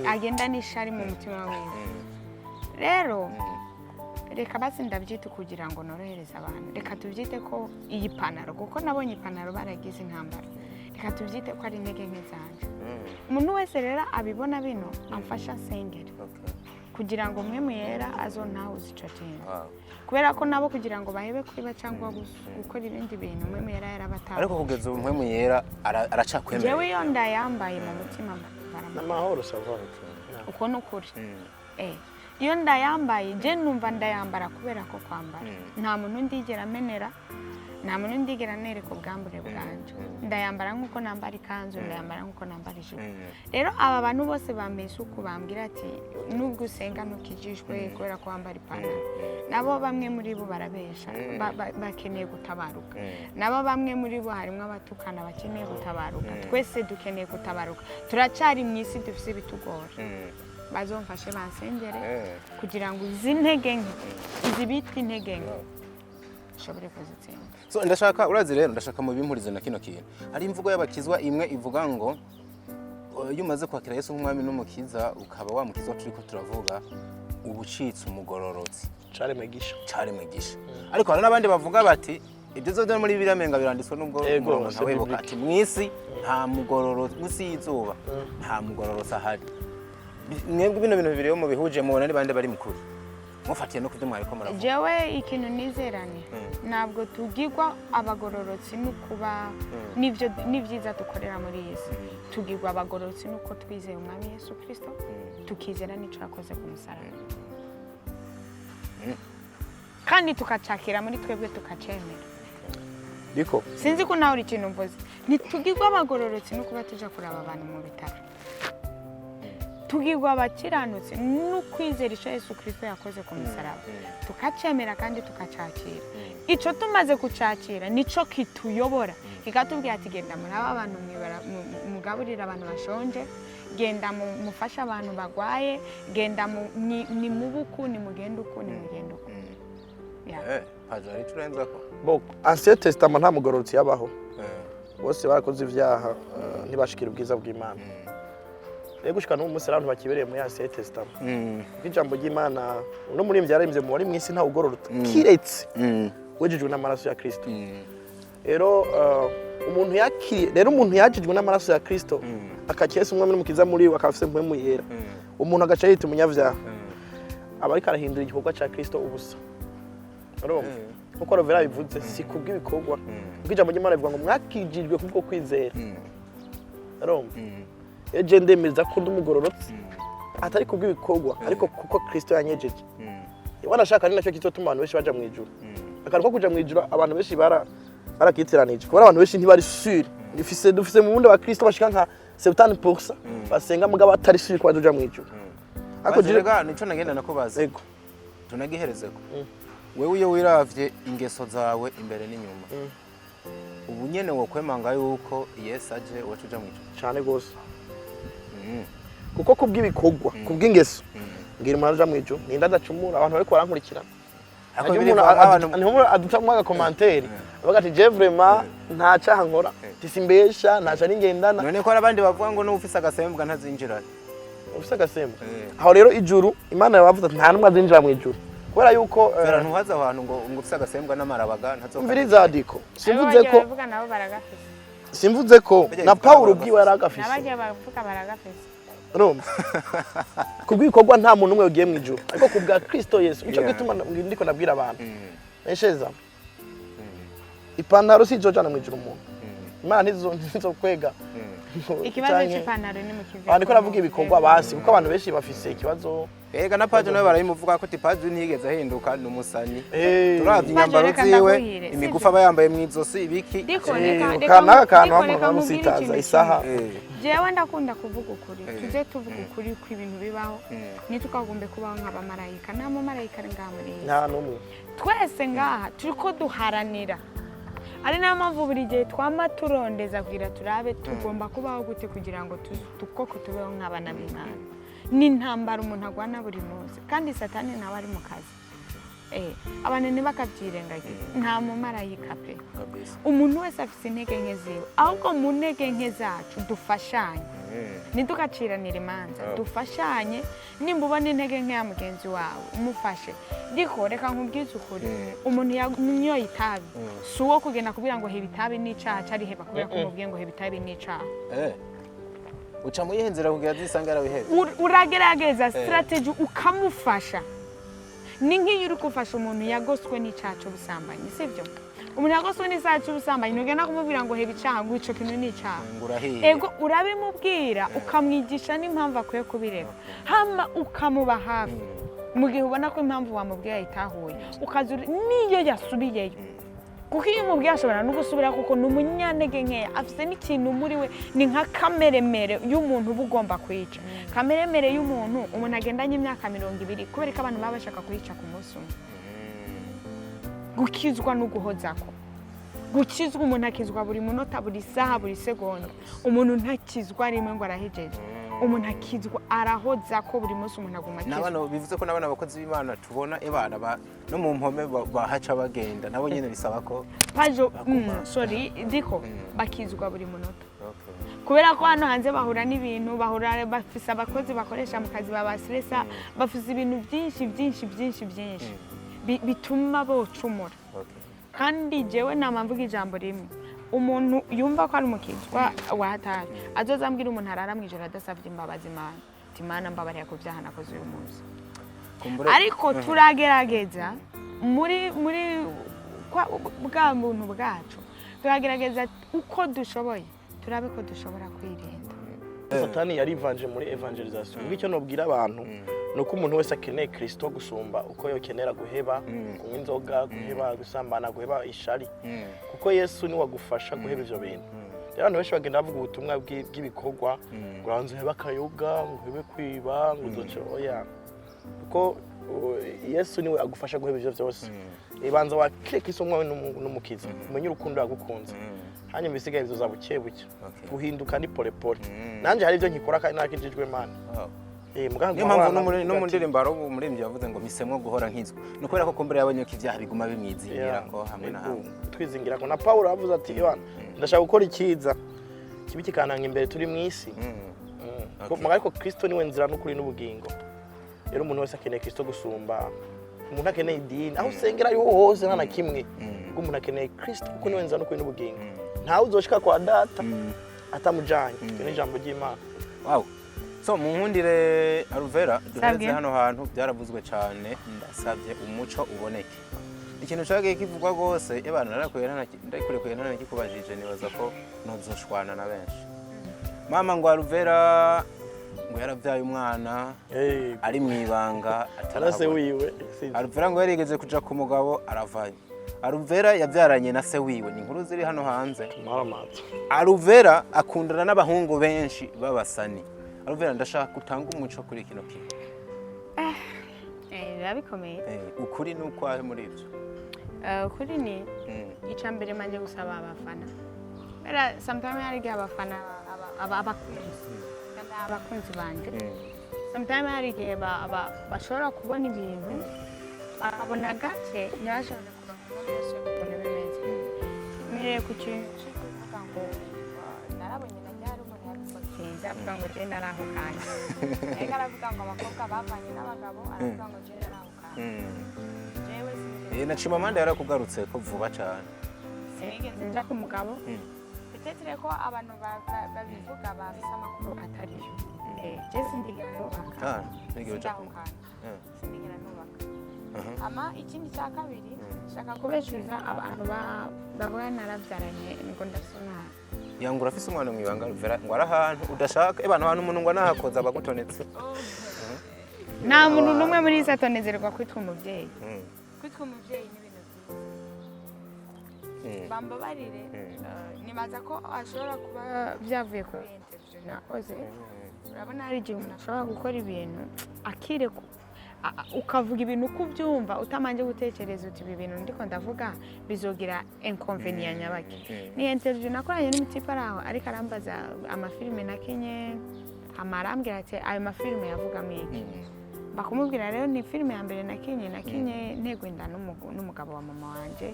agenda nishari mu mutima wiwe. Rero reka basi ndabyita kugira ngo norohereze abantu. Reka tubyite ko iyi pantaro, kuko nabonye ipantaro baragize intambara, reka tubyite ko ari intege nke zanje. Umuntu wese rero abibona bino amfasha sengera kugira ngo mwe muyera azontahuza ico kintu, kubera ko nabo kugira ngo bahebe kwiba cyangwa gukora ibindi bintu mwe muyera yarabatanga. Ariko kugeza mwe muyera aracakwemera. Jewe yo ndayambaye mu mutima n'amahoro sava uko nukuri. Iyo ndayambaye je numva ndayambara kubera ko kwambara nta muntu ndigera amenera, nta muntu ndigera nereka ubwambure bwanje. Ndayambara nkuko nambara ikanzu, ndayambara nkuko nambara ijipo. Rero aba bantu bose bameze uko bambwira ati nubwo usenga ntukijishwe kubera ko wambara ipantaro, nabo bamwe muri bo barabesha, bakeneye gutabaruka. Nabo bamwe muri bo harimo abatukana bakeneye gutabaruka. Twese dukeneye gutabaruka, turacari mu isi dufise bitugora. Bazomfashe bansengere kugira ngo izi ntege nke, izi biti intege nke shobore kuzitsinda. So ndashaka urazi rero ndashaka mu bimpurize na kino kintu. Hari imvugo y'abakizwa imwe ivuga ngo iyo umaze kwakira Yesu nk'umwami n'umukiza ukaba wamukizwa turiko turavuga ubucitse umugororotsi caremegisha. Ariko hari n'abandi bavuga bati ibyo zo muri biramenga biranditswe nubwo umuntu awebuka ati mwisi nta mugororotsi, mwisi y'izuba nta mugororotsi ahari. Mwebwe bino bintu bibiri yo mu bihuje mubona ni bande bari mukuri mufatiye no kuvyo mwari ko muravuga. Jewe ikintu nizerane ntabwo tugirwa abagororotsi nukuba nivyo nivyiza dukorera muri Yesu. Tugirwa abagororotsi nuko twizeye umwami Yesu Kristo, tukizera n'ico yakoze ku musaraba, kandi tukacakira muri twebwe tukacemera. Diko sinzi ko nawe ikintu mvuze, nitugirwa abagororotsi nukuba tuja kuraba abantu mu bitaro. Tugirwa abakiranutse n'ukwizera ico Yesu Kristo yakoze ku musaraba, tukacemera kandi tukacakira. Ico tumaze kucakira nico kituyobora, kikatubwira ati genda muri aba bantu mugaburira abantu bashonje, genda mufasha abantu bagwaye, genda ni mubuku ni mugenda uko ni mugenda uko. Hajari turenzako bo Ancien Testament nta mugororotsi yabaho, bose barakoze ivyaha ntibashikira ubwiza bw'Imana. Gushika no umunsi abantu bakibereye muri Ancien Testament. Ijambo ry'Imana no muri imvya yaremvye mu wari mwisi nta ugororotse kiretse wejejwe n'amaraso ya Kristo. Rero umuntu yajijwe n'amaraso ya Kristo akakiyesa umwami n'umukiza muri we akafise mpwemu yera, umuntu agaca yita umunyavyaha aba ariko arahindura igikorwa ca Kristo ubusa. Kuko Alvella bivuze si kubw'ibikorwa, kuko ijambo ry'Imana rivuga ngo mwakijijwe kubwo kwizera. Eje ndemeza ko ndumugororotse atari kubw'ibikorwa ariko kuko Kristo yanyejeje. Wanashaka ni nacyo kitotuma abantu benshi baja mu ijuru. Akaruko kuja mu ijuru abantu benshi barakitiranije. Kubera abantu benshi ntibari sure. Dufise mu mundo wa Kristo bashika nka 70% basenga mugabo atari sure ko bazoja mu ijuru. Ako jirega nico nagenda nakubaza. Yego. Tunagiherezeko. Wewe iyo wiravye ingeso zawe imbere n'inyuma. Ubu nyene wo kwemanga yuko Yesu aje wacuja mu ijuru. Cyane gose. Kuko kubw'ibikorwa kubw'ingeso ngira umuntu aja mu ijuru ninda adacumura abantu bariko barankurikirana. Umuntu adutamwa aga commentaire avuga ati je vraiment nta cyaha nkora tisimbesha ntaca ningendana. None ko abandi bavuga ngo no ufise agasembwa ntazinjira. Ufise agasembwa aho rero ijuru Imana yavuze ati nta numwe azinjira mu ijuru kubera yuko ntuhaza abantu ngo ufise agasembwa n'amarabaga ntazoka. Mbiriza diko simvuze ko na Paulo ubwiwe yaragafise. Nabagiye bavuga baragafise. Roma. Kubwikorwa nta muntu umwe ugiye mu ijuru ariko kubwa Kristo Yesu nico gituma ndiko nabwira abantu. Esheza. Ipantaro si jojana mu ijuru umuntu. Imana ntizo kwega. ikibazo cy'ipantaro ni mu kivi Niko navuga ibikorwa basi kuko abantu benshi bafise ikibazo ega na page nawe barayimuvuga ko page ntiyigeze ahinduka n'umusani eh turavye inyambaro ziwe imigufa bayambaye mwizosi ibiki kana bamusitaza isaha jewe ndakunda kuvuga ukuri tuje tuvuga ukuri ku ibintu bibaho nitukagombe kubaho nk'abamarayika nta mumarayika ari ngaha muri nta numwe twese ngaha turiko duharanira ari nayo mpamvu buri gihe twama turondeza kugira turabe tugomba kubaho gute kugira ngo tukoko tubeho nk'abana b'Imana n'intambara umuntu agwana buri munsi kandi satani nawe ari mu kazi abantu ntibakavyirengagiza nta mumarayika pe umuntu wese afise intege nke ziwe ahubwo mu ntege nke zacu dufashanye ntidugaciranire imanza dufashanye nimba ubona intege nke ya mugenzi wawe umufashe diko reka nkubwize ukuri umuntu yanyoye itabi si uwo kugenda kubwira ngo heba itabi n'icaha cari heba kubera ko umubwiye ngo heba itabi n'icaha uca muyihenzera kugira zisanga yarabiheze uragerageza strategy ukamufasha ni nk'iyo uri gufasha umuntu yagoswe n'icaha cy'ubusambanyi sivyo umuntu yagoswe n'icaha cy'ubusambanyi ntugenda kumubwira ngo heba icaha ngo ico kintu n'icaha ego urabimubwira ukamwigisha n'impamvu akwiye kubireba hama ukamuba hafi mu gihe ubona ko impamvu wamubwiye yitahuye ukazura niyo yasubiyeyo kuko iyo umubwiye ashobora no gusubira kuko ni umunyantege nkeya afite n'ikintu muri we ni nka kameremere y'umuntu uba ugomba kwica kameremere y'umuntu umuntu agendanye imyaka 200 kubera ko abantu baba bashaka kuyica ku munsi umwe gukizwa no guhozako gukizwa umuntu akizwa buri munota buri saha buri segonda umuntu ntakizwa rimwe ngo arahejeje umuntu akizwa arahoza ko buri munsi umuntu aguma akizwa nabano bivuze ko nabana abakozi b'Imana tubona ebana no mu mpome bahaca bagenda nabo nyene bisaba ko pajo sorry diko bakizwa buri munota kubera ko hano hanze bahura n'ibintu bahura bafise abakozi bakoresha mu kazi babastressa bafise ibintu byinshi bituma bocumura kandi jewe namamvuga ijambo rimwe umuntu yumva ko ari umukizwa wahataye azozambwira umuntu arara mwijoro adasavye imbabazi Imana Imana mbabarira ko byaha nakoze uyu munsi ariko turagerageza muri bwa muntu bwacu turagerageza uko dushoboye turabe ko dushobora kwirinda Satani yarivanje muri evangelization ngicyo nobwira abantu nuko umuntu wese akeneye Kristo gusumba uko yokenera guheba kunywa inzoga guheba gusambana guheba ishari kuko Yesu ni wagufasha guheba ivyo bintu rero abantu benshi bagenda bavuga ubutumwa bw'ibikorwa uranze heba kayoga nguhebe kwiba nguzoce oya kuko Yesu niwe agufasha guheba ivyo byose ibanza wakire Kristo umwe n'umukiza umenye urukundo yagukunze hanyuma bisigaye bizoza bukebuke guhinduka ni pole pole nanje hari ivyo nkikora kandi nakijijwe Imana niyo mpamvu no mu ndirimbo hari umuririmbyi yavuze ngo misemwo guhora nkizwa ni ukubera ko kumbere yabonye ko ibyaha biguma bimwizingira ngo hamwe na hamwe twizingira ko na Paulo yavuze ati Yohana ndashaka gukora ikiza kibi kikananga imbere turi mu isi ariko Kristo niwe nzira n'ukuri n'ubugingo rero umuntu wese akeneye Kristo gusumba umuntu akeneye idini aho usengera ariho hose nta na kimwe ubwo umuntu akeneye Kristo kuko niwe nzira n'ukuri n'ubugingo ntawe uzoshika kwa data atamujanye ni ijambo ry'Imana so munkundire Alvella duhereze hano hantu byaravuzwe cyane ndasabye umuco uboneke ikintu cyagiye kivugwa gose ebana ndakurekuye nta kikubajije nibaza ko nozoshwana na benshi mama ngo Alvella ngo yaravyaye umwana ari mwibanga atarase wiwe Alvella ngo yarigeze kuja ku mugabo aravaye Alvella yavyaranye na se wiwe ni inkuru ziri hano hanze Alvella akundana n'abahungu benshi babasani Alvella ndashaka gutanga umuco kuri kino kintu birabikomeye ukuri nuko ahe muri ivyo ukuri ni icambere manje gusaba abafana era sometimes hari gihe abafana abakunzi banje sometimes hari gihe bashobora kubona ibintu bakabona gake ntibashobora kuronka byose kubona bimeze mireye ku kintu cy'ukuvuga ngo narabonye najyari umuntu yabimutinze avuga ngo je narahukanye ega aravuga ngo abakobwa bavanye n'abagabo aravuga ngo je narahukanye jewe na Chimamanda yarakugarutse ko vuba cyane sinigeze nja ku mugabo bitetere ko abantu babivuga bafise amakuru atari yo je sindigera nubaka sindigera nubaka ama ikindi cya kabiri shaka kubeshuza abantu bavuga narabyaranye ngo ndasona yangura afise umwana mwibanga Alvella ngo arahantu udashaka abantu umuntu ngo nahakoza abagutonetse nta muntu numwe muri izi atonezerwa kwitwa umubyeyi kwitwa umubyeyi n'ibintu byiza bambabarire nibaza ko ashobora kuba byavuye kuri interview nakoze urabona hari igihe umuntu ashobora gukora ibintu akireka ukavuga ibintu uko ubyumva utamanje gutekereza uti ibi bintu ndiko ndavuga bizogira inconvenience nyabaki ni interview nakoranye n'umutipe araho ariko arambaza amafilime nakinye amarambwira ati ayo mafilime yavugamo iki bakumubwira rero ni filime ya mbere nakinye ntego inda n'umugabo wa mama wanje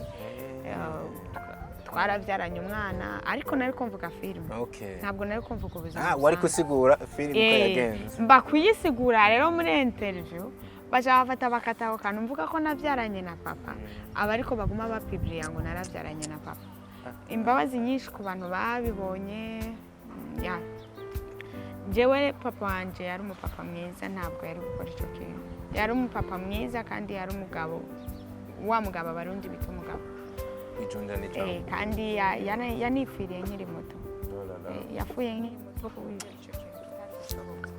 twarabyaranye umwana ariko nari kumvuga filime ntabwo nari kumvuga ubuzima wari kusigura filime uko yagenze mbakuyisigura rero muri interview bacha bafata bakataho kantu mvuga ko nabyaranye na papa aba ariko baguma bapibliya ngo narabyaranye na papa imbabazi nyinshi ku bantu babibonye ya jewe papa wanje yari umupapa mwiza ntabwo yari gukora icyo kintu yari umupapa mwiza kandi yari umugabo wa mugabo abarundi bita umugabo ijunda n'ijambo kandi yanifiriye nkiri muto yafuye nkiri muto kubera icyo kintu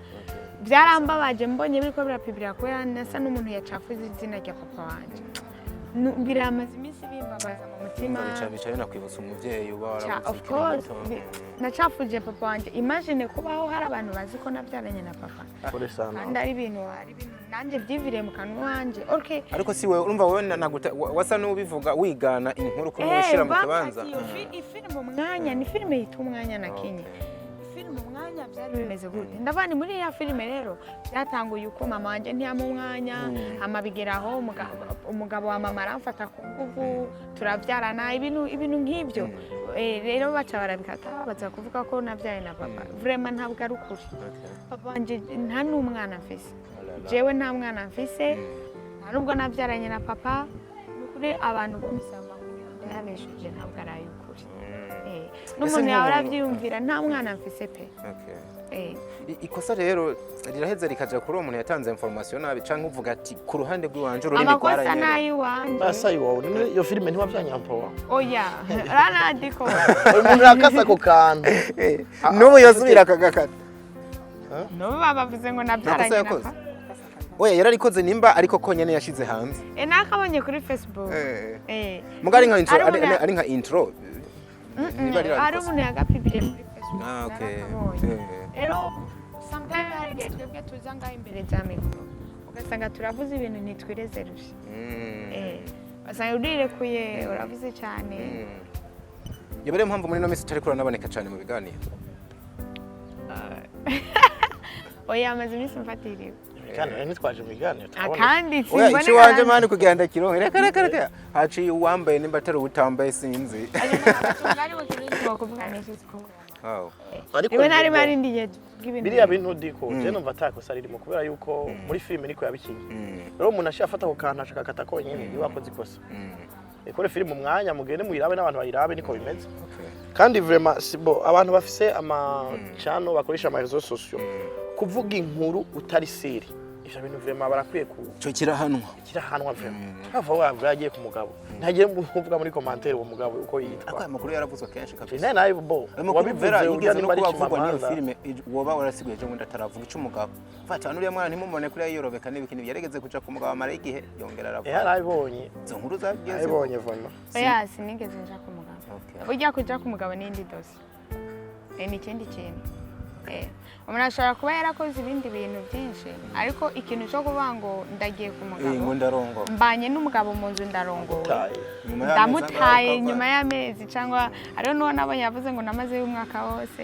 byarambabaje mbonye biriko birapibrira kubera nasa n'umuntu yacafuze izina rya papa wanje biramaze iminsi bimbabaza mu mutima bicaye nakwibutsa umuvyeyi uba waravuze of course nacafuje papa wanje imagine kubaho hari abantu bazi ko nabyaranye na papa kandi ari ibintu nanjye byiviriye mu kanwa wanje okay ariko si wewe urumva wewe wasa n'ubivuga wigana inkuru ko mushira mu kibanza ifilime umwanya ni filime yita umwanya nakinye filime umwanya byari bimeze gute ndavani muri ya filime rero byatanguye uko mama wanje ntiyamu umwanya amabigeraho umugabo wa mama aramfata ku nguvu turabyarana ibintu nk'ibyo rero baca barabikata baza kuvuga ko nabyaye na papa vraiment ntabwo ari ukuri papa wanje nta n'umwana mfise jewe nta mwana mfise nubwo nabyaranye na papa n'ukuri abantu b'umusamba yabeshuje ntabwo ari ukuri n'umuntu yahora byiyumvira nta mwana mfise pe ikosa rero riraheza rikaja kuri uwo muntu yatanze information nabi canke uvuga ati ku ruhande rw'iwanje ururimi rwaranye amakosa nayo wanje basa iwawe iyo filime ntiwabyanyampowa oya ranadiko umuntu yakasa ko kantu n'ubu yasubira akagakata n'ubu bavuze ngo nabyaranye na papa oya yararikoze nimba ariko konyene yashize hanze nakabonye kuri Facebook mugari nka intro ari nka intro ari umuntu yagapibire muri Facebook okay rero sometimes hari twebwe tuza ngaho imbere za mikoro ugasanga turavuze ibintu ntitwireze rushya basanga urirekuye uravuze cyane yabere mpamvu muri no minsi utari kuranaboneka cyane mu biganiro oya amaze iminsi mfatiriwe kandi ntitwaje mu biganiro kandi simbone iki wanje mani kugenda kironke reka haciye uwambaye nimba atari utambaye sinzi ngari wo kintu kuvuga neza ko ariko nari mari ndiye bw'ibintu biriya bintu diko je numva atakosa ririmo kubera yuko muri filime niko yabikinye rero umuntu ashafata ko kantu ashaka kata konyene ni wakoze ikosa ekore filime umwanya mugende muyirabe n'abantu bayirabe niko bimeze kandi vraiment sibo abantu bafise ama channel bakoresha ama réseaux sociaux kuvuga inkuru utari seri ivyo bintu vraiment barakwiye cyo kirahanwa vraiment ava wavuye ku mugabo ntagiye kuvuga muri commentaire uwo mugabo uko yitwa akwa makuru yaravuzwe kenshi kabisa nayo bo wabivuze yigeze no kubavugwa niyo filime woba warasiguye je ngo ndataravuga ico umugabo fata nuriya mwana ntimumone kuri yorobeka n'ibikini yarigeze kuja ku mugabo amara igihe yongera aravuga yarabibonye izo nkuru zageze ayibonye vana oya sinigeze nja ku mugabo ujya kuja ku mugabo n'indi dosi ni ikindi kintu umuntu ashobora kuba yarakoze ibindi bintu byinshi ariko ikintu cyo kuvuga ngo ndagiye ku mugabo mbanye n'umugabo mu nzu ndarongowe ndamutaye nyuma y'amezi cyangwa ariyo n'uwo nabonye yavuze ngo namaze y'umwaka wose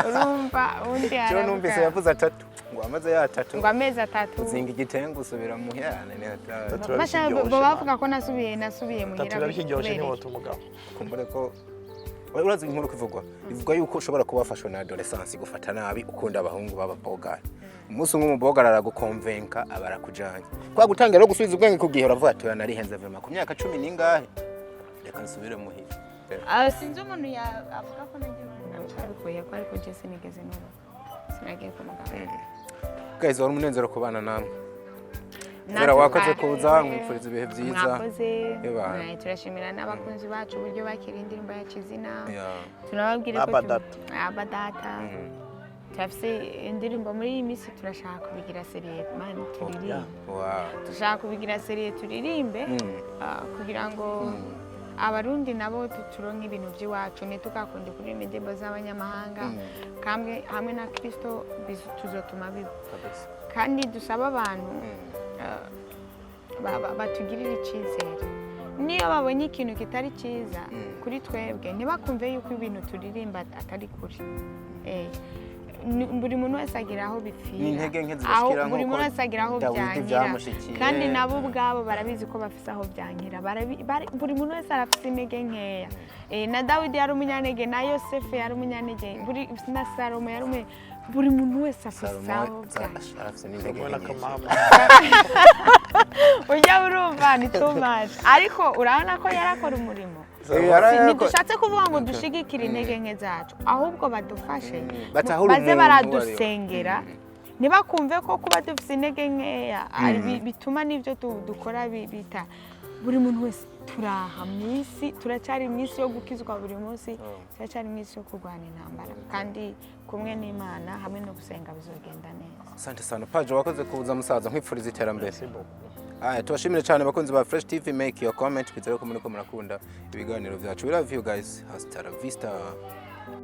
urumva undi aravuga numvise yavuze 3 ngo amaze ya 3 ngo amezi 3 uzinga igitengo usubira muhirana ni basha bavuga ko nasubiye muhira turabikiryoshye ni woto umugabo kumbure ko urazi inkuru kivugwa ivuga yuko ushobora kubafashwa na adolescence gufata nabi ukunda abahungu b'ababogara umunsi umwe umubogara aragukonvenka abarakujanye kwa gutangira gusubiza ubwenge kugihe uravuga ati nari henze vema ku myaka 10 ningahe reka nsubire muhira sinzi umuntu avuga ko nabikuye ko ariko je sinigeze n'ubu sinagiye ku mugabo guys wari umunezero kubana namwe Vera wakoze kuza mwifuriza ibihe byiza. Mwakoze. Turashimira n'abakunzi bacu uburyo bakira indirimbo ya Kizina. Tunababwire ko abadata. Tafise indirimbo muri iyi minsi turashaka kubigira serie man turirimbe. Turashaka kubigira serie turirimbe kugira ngo abarundi nabo turonke ibintu by'iwacu ntitugakunde kuririmba indirimbo z'abanyamahanga hamwe na Kristo tuzotuma biba kandi dusaba abantu batugirira icyizere niyo babonye ikintu kitari cyiza kuri twebwe ntibakumve yuko ibintu turirimba atari kuri buri muntu wese agira aho bipfira buri muntu wese agira aho byankira kandi nabo ubwabo barabizi ko bafise aho byankira buri muntu wese arafise intege nkeya na Dawidi yari umunyantege na Yosefu yari umunyantege na Salomo yari buri muntu wese afise aho byankira ujya urumva ni too much ariko urabona ko yarakora umurimo ntidushatse kuvuga ngo dushigikire intege nke zacu ahubwo badufashe baze baradusengera ntibakumve ko kuba dufite intege nkeya bituma n'ibyo dukora bita buri muntu wese turaha mu isi turacyari mu isi yo gukizwa buri munsi turacyari mu isi yo kurwana intambara kandi kumwe n'Imana hamwe no gusenga bizogenda neza. Asante sana Paje wakoze kuza musaza nkwifuriza iterambere. Tubashimire cyane bakunzi ba Fresh TV, make your comment, kwizera ko muri ko murakunda ibiganiro byacu. We love you guys. Hasta la vista.